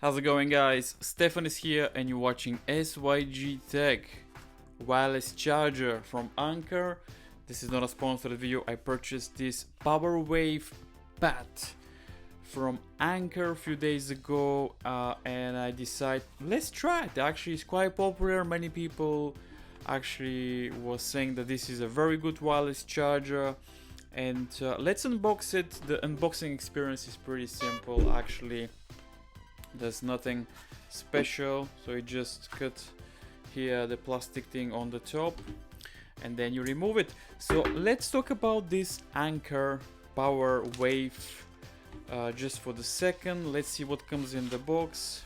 How's it going, guys? Stefan is here and you're watching SYGTECH wireless charger from Anker. This is not a sponsored video. I purchased this PowerWave pad from Anker a few days ago and I decided let's try it. Actually, it's quite popular. Many people actually was saying that this is a very good wireless charger, and let's unbox it. The unboxing experience is pretty simple actually. There's nothing special, so you just cut here the plastic thing on the top and then you remove it. So let's talk about this Anker PowerWave just for the second. Let's see what comes in the box.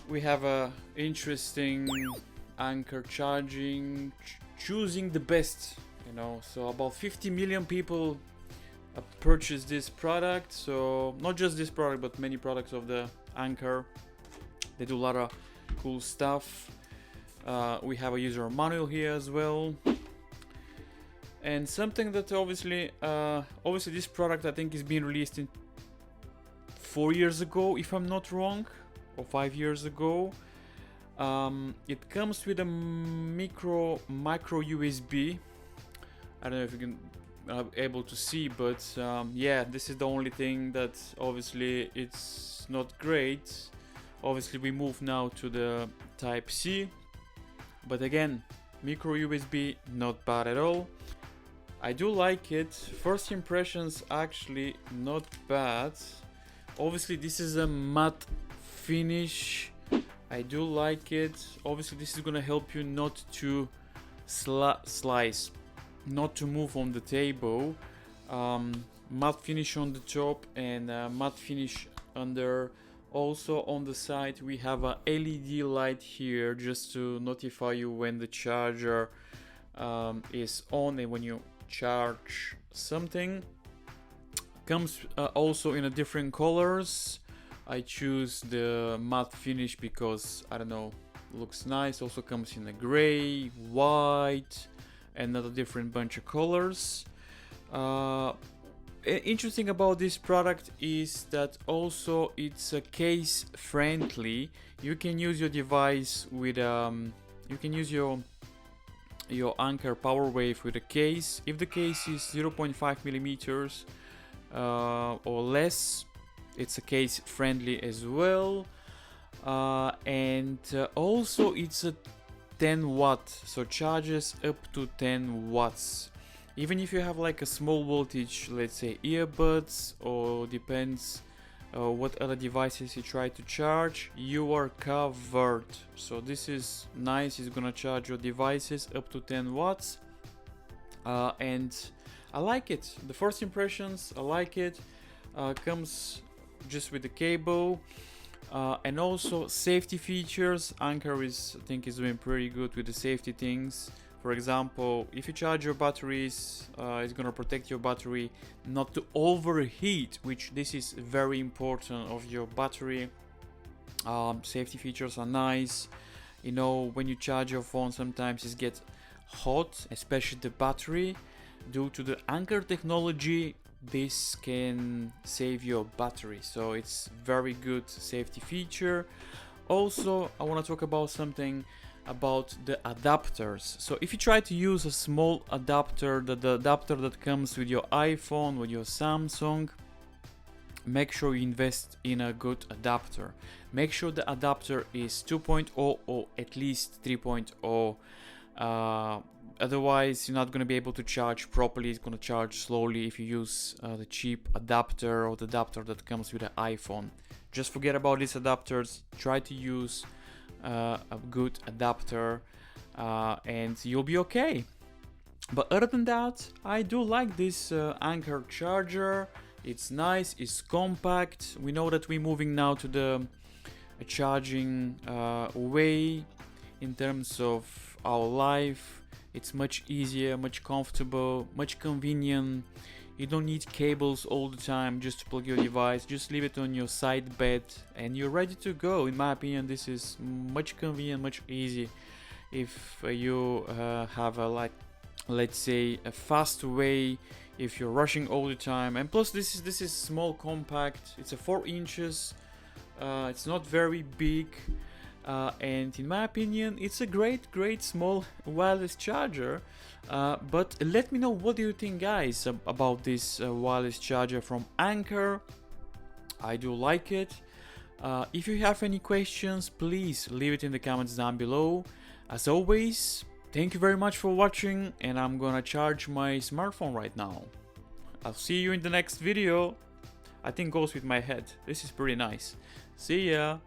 We have a interesting Anker charging, choosing the best, you know. So about 50 million people purchase this product. So not just this product, but many products of the Anker. They do a lot of cool stuff. We have a user manual here as well, and something that obviously this product I think is being released in 4 years ago, if I'm not wrong, or 5 years ago. It comes with a micro USB. I don't know if you can able to see, but yeah, this is the only thing that obviously it's not great. Obviously we move now to the type C, but again, micro USB, not bad at all. I do like it. First impressions actually not bad. Obviously this is a matte finish. I do like it. Obviously this is gonna help you not to slice, not to move on the table. Matte finish on the top and matte finish under. Also on the side we have a LED light here just to notify you when the charger is on and when you charge something. Comes also in a different colors. I choose the matte finish because I don't know, looks nice. Also comes in a gray, white, another different bunch of colors. Interesting about this product is that also it's a case friendly. You can use your device with you can use your Anker PowerWave with a case. If the case is 0.5 millimeters or less, it's a case friendly as well. And also it's a 10 watt, so charges up to 10 watts. Even if you have like a small voltage, let's say earbuds, or depends what other devices you try to charge, you are covered. So this is nice. It's gonna charge your devices up to 10 watts. And I like it. The first impressions, I like it. Comes just with the cable. And also safety features. Anker I think is doing pretty good with the safety things. For example, if you charge your batteries, it's gonna protect your battery not to overheat, which this is very important of your battery. Safety features are nice. You know, when you charge your phone, sometimes it gets hot, especially the battery. Due to the Anker technology, this can save your battery, so it's very good safety feature. Also, I want to talk about something about the adapters. So if you try to use a small adapter, the adapter that comes with your iPhone, with your Samsung, make sure you invest in a good adapter. Make sure the adapter is 2.0 or at least 3.0. Otherwise you're not going to be able to charge properly. It's going to charge slowly if you use the cheap adapter or the adapter that comes with the iPhone. Just forget about these adapters. Try to use a good adapter and you'll be okay. But other than that, I do like this Anker charger. It's nice, it's compact. We know that we're moving now to the charging way in terms of our life. It's much easier, much comfortable, much convenient. You don't need cables all the time just to plug your device. Just leave it on your side bed and you're ready to go. In my opinion, this is much convenient, much easy. If you have a, like, let's say, a fast way if you're rushing all the time. And plus this is small, compact. It's a 4 inches. It's not very big, and in my opinion it's a great small wireless charger. But let me know, what do you think, guys, about this wireless charger from Anker? I do like it. If you have any questions, please leave it in the comments down below. As always, thank you very much for watching, and I'm gonna charge my smartphone right now. I'll see you in the next video. I think goes with my head. This is pretty nice. See ya!